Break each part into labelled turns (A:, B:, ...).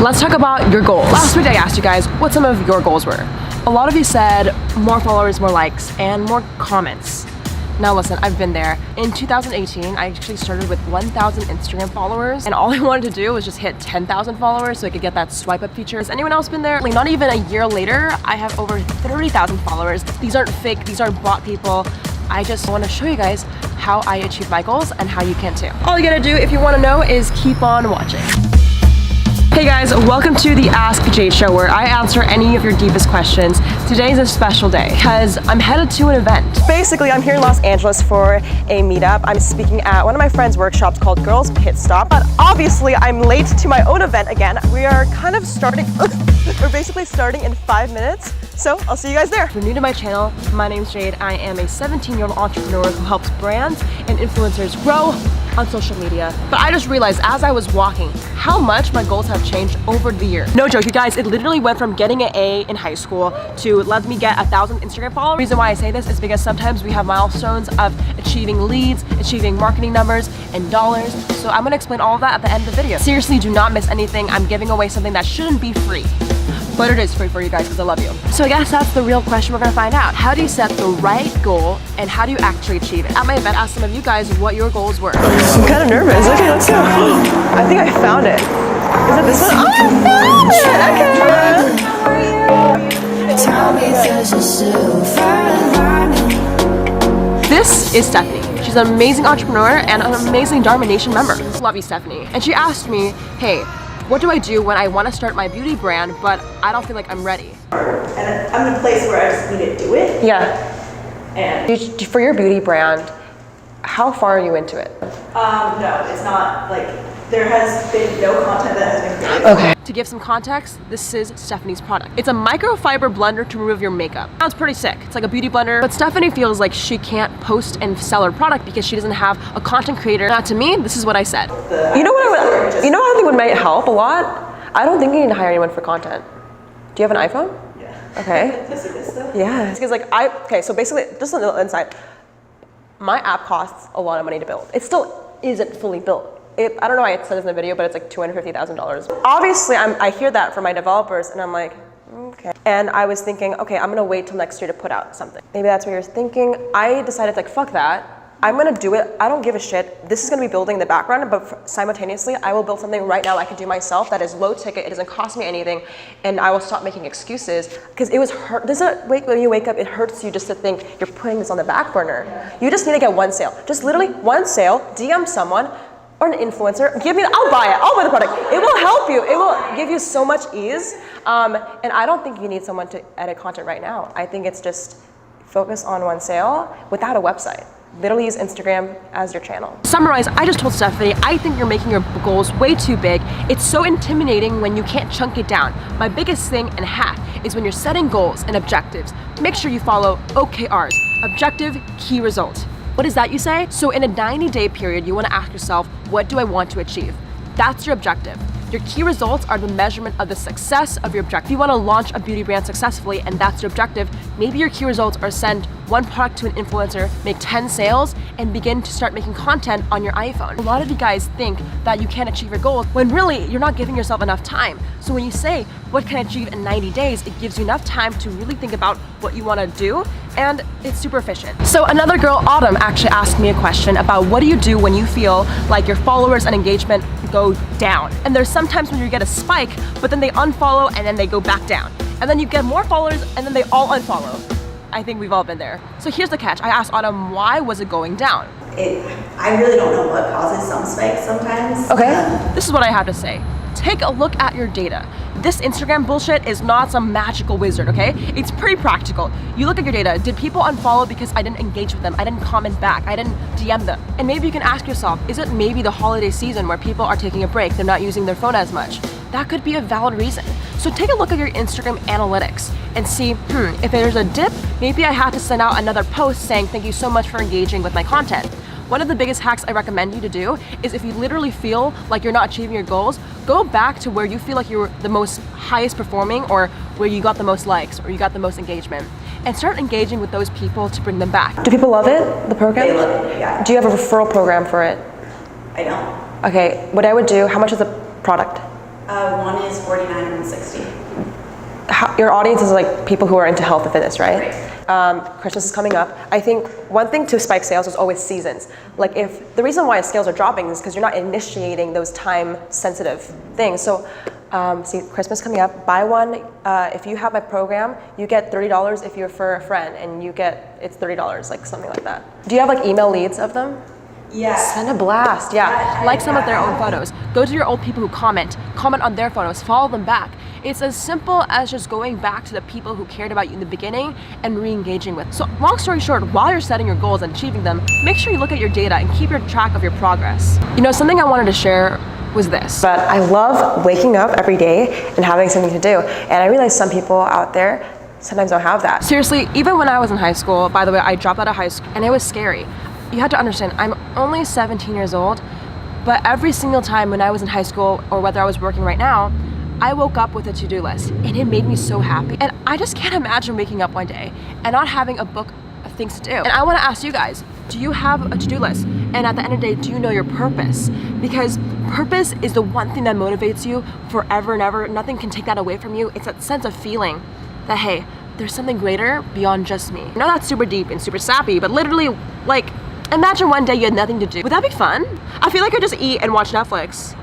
A: let's talk about your goals. Last week I asked you guys what some of your goals were. A lot of you said more followers, more likes, and more comments. Now listen, I've been there. In 2018, I actually started with 1,000 Instagram followers, and all I wanted to do was just hit 10,000 followers so I could get that swipe up feature. Has anyone else been there? Like, not even a year later, I have over 30,000 followers. These aren't fake, these aren't bot people. I just want to show you guys how I achieve my goals and how you can too. All you gotta do if you want to know is keep on watching. Hey guys, welcome to the Ask Jade Show, where I answer any of your deepest questions. Today's a special day because I'm headed to an event. Basically, I'm here in Los Angeles for a meetup. I'm speaking at one of my friend's workshops called Girls Pit Stop. But obviously, I'm late to my own event again. We are kind of starting, we're basically starting in 5 minutes. So I'll see you guys there. If you're new to my channel, my name's Jade. I am a 17-year-old entrepreneur who helps brands and influencers grow on social media. But I just realized as I was walking how much my goals have changed over the year. No joke, you guys, it literally went from getting an A in high school to let me get 1,000 Instagram followers. The reason why I say this is because sometimes we have milestones of achieving leads, achieving marketing numbers, and dollars. So I'm gonna explain all of that at the end of the video. Seriously, do not miss anything. I'm giving away something that shouldn't be free. But it is free for you guys because I love you. So I guess that's the real question we're gonna find out. How do you set the right goal and how do you actually achieve it? At my event, I asked some of you guys what your goals were. I'm kind of nervous. Okay, let's go. I think I found it. Is it this one? Oh, I found it! Okay. Tell me there's a silver lining. This is Stephanie. She's an amazing entrepreneur and an amazing Dharma Nation member. Love you, Stephanie. And she asked me, hey, what do I do when I want to start my beauty brand, but I don't feel like I'm ready?
B: And I'm in a place where I just need to do it.
A: Yeah.
B: And
A: for your beauty brand, how far are you into it?
B: No, it's not like, there has been no content that has been created.
A: Okay. To give some context, this is Stephanie's product. It's a microfiber blender to remove your makeup. Sounds pretty sick. It's like a beauty blender, but Stephanie feels like she can't post and sell her product because she doesn't have a content creator. Now to me, this is what I said. You know what I think would might help a lot? I don't think you need to hire anyone for content. Do you have an iPhone?
B: Yeah.
A: Okay.
B: Does it this though?
A: Yeah. Because okay, so basically, just on the inside, my app costs a lot of money to build. It still isn't fully built. I don't know why it says in the video, but it's like $250,000. Obviously, I hear that from my developers, and I'm like, okay. And I was thinking, okay, I'm gonna wait till next year to put out something. Maybe that's what you're thinking. I decided, like, fuck that. I'm gonna do it. I don't give a shit. This is gonna be building in the background, but simultaneously, I will build something right now I can do myself that is low ticket. It doesn't cost me anything, and I will stop making excuses because it was hurt. When you wake up, it hurts you just to think you're putting this on the back burner. Yeah. You just need to get one sale. Just literally one sale. DM someone. Or an influencer, I'll buy it, I'll buy the product. It will help you, it will give you so much ease. And I don't think you need someone to edit content right now. I think it's just focus on one sale without a website. Literally use Instagram as your channel. Summarize, I just told Stephanie, I think you're making your goals way too big. It's so intimidating when you can't chunk it down. My biggest thing and hack is when you're setting goals and objectives, make sure you follow OKRs, objective, key result. What is that, you say? So in a 90-day period, you want to ask yourself, what do I want to achieve? That's your objective. Your key results are the measurement of the success of your objective. If you want to launch a beauty brand successfully and that's your objective, maybe your key results are send one product to an influencer, make 10 sales, and begin to start making content on your iPhone. A lot of you guys think that you can't achieve your goals when really you're not giving yourself enough time. So when you say, what can I achieve in 90 days, it gives you enough time to really think about what you want to do, and it's super efficient. So another girl, Autumn, actually asked me a question about what do you do when you feel like your followers and engagement go down. And there's sometimes when you get a spike, but then they unfollow and then they go back down. And then you get more followers and then they all unfollow. I think we've all been there. So here's the catch. I asked Autumn, why was it going down?
B: I really don't know what causes some spikes sometimes.
A: Okay, this is what I have to say. Take a look at your data. This Instagram bullshit is not some magical wizard, okay? It's pretty practical. You look at your data. Did people unfollow because I didn't engage with them? I didn't comment back. I didn't DM them. And maybe you can ask yourself, is it maybe the holiday season where people are taking a break? They're not using their phone as much. That could be a valid reason. So take a look at your Instagram analytics and see, if there's a dip, maybe I have to send out another post saying, thank you so much for engaging with my content. One of the biggest hacks I recommend you to do is if you literally feel like you're not achieving your goals, go back to where you feel like you're the most highest performing or where you got the most likes or you got the most engagement and start engaging with those people to bring them back. Do people love it, the program?
B: They love it, yeah.
A: Do you have a referral program for it?
B: I don't.
A: Okay, what I would do, how much is the product?
B: One is 49 and one's 60.
A: Your audience is like people who are into health and fitness, right? Christmas is coming up. I think one thing to spike sales is always seasons. Like if the reason why sales are dropping is because you're not initiating those time sensitive things. So see, Christmas coming up, buy one. If you have my program, you get $30 if you refer a friend, and it's $30, like something like that. Do you have like email leads of them?
B: Yeah.
A: Send a blast, yeah. Like some of their own photos. Go to your old people who comment on their photos, follow them back. It's as simple as just going back to the people who cared about you in the beginning and re-engaging with. So long story short, while you're setting your goals and achieving them, make sure you look at your data and keep your track of your progress. You know, something I wanted to share was this. But I love waking up every day and having something to do. And I realize some people out there sometimes don't have that. Seriously, even when I was in high school, by the way, I dropped out of high school and it was scary. You have to understand, I'm only 17 years old, but every single time when I was in high school or whether I was working right now, I woke up with a to-do list and it made me so happy. And I just can't imagine waking up one day and not having a book of things to do. And I wanna ask you guys, do you have a to-do list? And at the end of the day, do you know your purpose? Because purpose is the one thing that motivates you forever and ever. Nothing can take that away from you. It's that sense of feeling that, hey, there's something greater beyond just me. I know that's super deep and super sappy, but literally, like, imagine one day you had nothing to do. Would that be fun? I feel like I just eat and watch Netflix.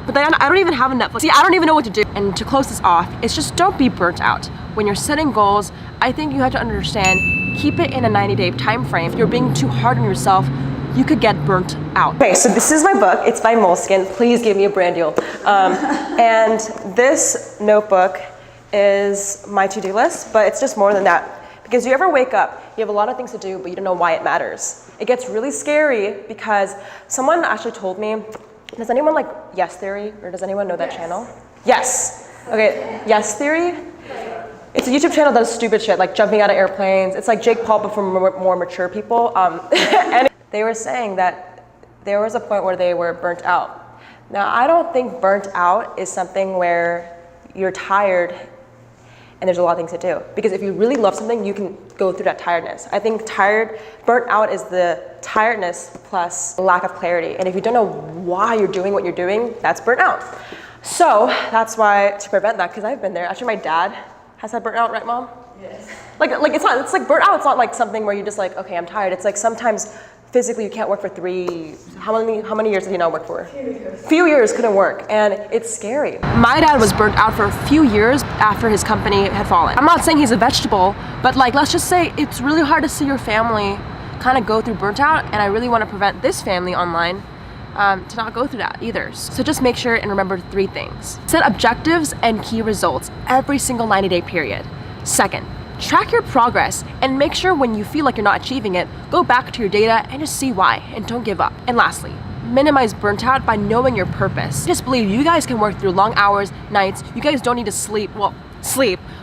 A: But then I don't even have a Netflix. See, I don't even know what to do. And to close this off, it's just don't be burnt out. When you're setting goals, I think you have to understand, keep it in a 90-day time frame. If you're being too hard on yourself, you could get burnt out. Okay, so this is my book. It's by Moleskine. Please give me a brand deal. And this notebook is my to-do list, but it's just more than that. Because you ever wake up, you have a lot of things to do, but you don't know why it matters. It gets really scary because someone actually told me, does anyone like Yes Theory, or does anyone know that channel? Yes. Okay, Yes Theory. It's a YouTube channel that does stupid shit, like jumping out of airplanes. It's like Jake Paul, but for more mature people. And they were saying that there was a point where they were burnt out. Now, I don't think burnt out is something where you're tired and there's a lot of things to do. Because if you really love something, you can go through that tiredness. I think burnt out is the tiredness plus lack of clarity. And if you don't know why you're doing what you're doing, that's burnt out. So that's why, to prevent that, because I've been there. Actually, my dad has had burnt out, right, Mom?
B: Yes.
A: Like it's like burnt out. It's not like something where you just like, okay, I'm tired. It's like sometimes physically you can't work for how many years did he not work for? Few years couldn't work, and it's scary. My dad was burnt out for a few years after his company had fallen. I'm not saying he's a vegetable, but like, let's just say it's really hard to see your family kind of go through burnt out, and I really want to prevent this family online to not go through that either. So just make sure and remember 3 things. Set objectives and key results every single 90-day period. Second, track your progress and make sure when you feel like you're not achieving it, go back to your data and just see why, and don't give up. And lastly, minimize burnt out by knowing your purpose. Just believe you guys can work through long hours, nights. You guys don't need to sleep,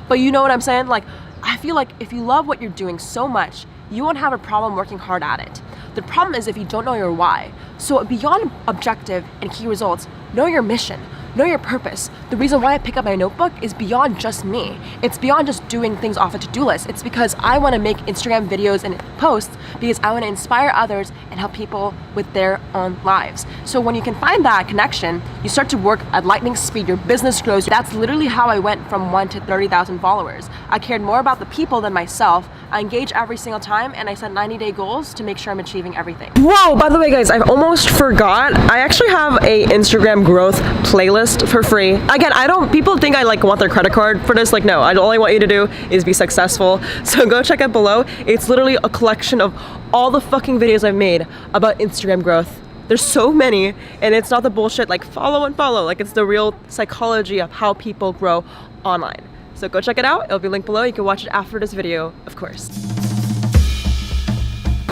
A: but you know what I'm saying? Like, I feel like if you love what you're doing so much, you won't have a problem working hard at it. The problem is if you don't know your why. So beyond objective and key results, know your mission. Know your purpose. The reason why I pick up my notebook is beyond just me. It's beyond just doing things off a to-do list. It's because I want to make Instagram videos and posts because I want to inspire others and help people with their own lives. So when you can find that connection, you start to work at lightning speed, your business grows. That's literally how I went from 1 to 30,000 followers. I cared more about the people than myself. I engage every single time, and I set 90-day goals to make sure I'm achieving everything. Whoa, by the way, guys, I almost forgot. I actually have a Instagram growth playlist for free. Again, people think I like want their credit card for this. Like, no, all I want you to do is be successful. So go check it below. It's literally a collection of all the fucking videos I've made about Instagram growth. There's so many, and it's not the bullshit like follow and follow. Like, it's the real psychology of how people grow online. So go check it out. It'll be linked below. You can watch it after this video, of course.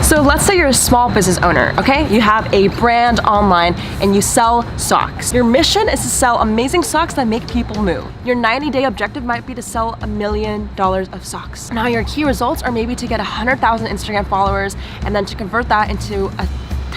A: So let's say you're a small business owner, okay? You have a brand online and you sell socks. Your mission is to sell amazing socks that make people move. Your 90-day objective might be to sell $1 million of socks. Now your key results are maybe to get 100,000 Instagram followers and then to convert that into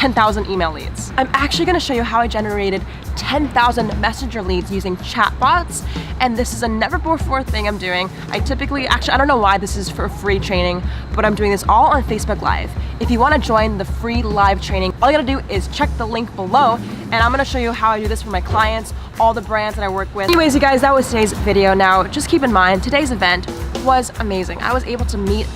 A: 10,000 email leads. I'm actually gonna show you how I generated 10,000 messenger leads using chatbots, and this is a never before thing I'm doing. I don't know why this is for free training, but I'm doing this all on Facebook Live. If you wanna join the free live training, all you gotta do is check the link below, and I'm gonna show you how I do this for my clients, all the brands that I work with. Anyways, you guys, that was today's video. Now, just keep in mind, today's event was amazing. I was able to meet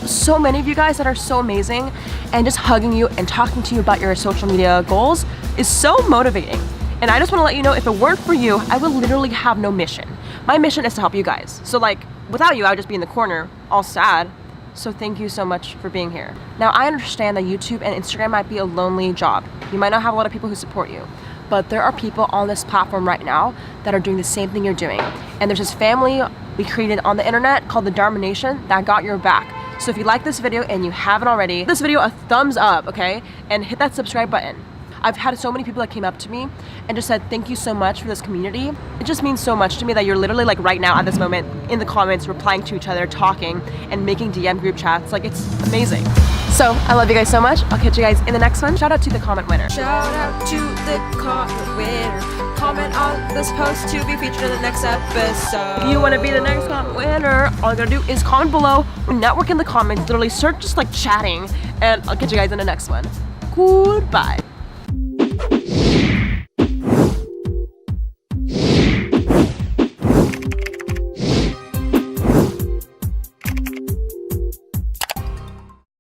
A: so many of you guys that are so amazing, and just hugging you and talking to you about your social media goals is so motivating. And I just want to let you know, if it weren't for you, I would literally have no mission. My mission is to help you guys. So like, without you, I would just be in the corner, all sad. So thank you so much for being here. Now, I understand that YouTube and Instagram might be a lonely job. You might not have a lot of people who support you, but there are people on this platform right now that are doing the same thing you're doing. And there's this family we created on the internet called the Dharma Nation that got your back. So if you like this video and you haven't already, give this video a thumbs up, okay? And hit that subscribe button. I've had so many people that came up to me and just said, thank you so much for this community. It just means so much to me that you're literally like right now at this moment in the comments, replying to each other, talking, and making DM group chats. Like, it's amazing. So I love you guys so much. I'll catch you guys in the next one. Shout out to the comment winner.
C: Shout out to the comment winner. Comment on this post to be featured in the next episode.
A: If you want to be the next comment winner, all you gotta do is comment below, network in the comments, literally search just like chatting, and I'll catch you guys in the next one. Goodbye.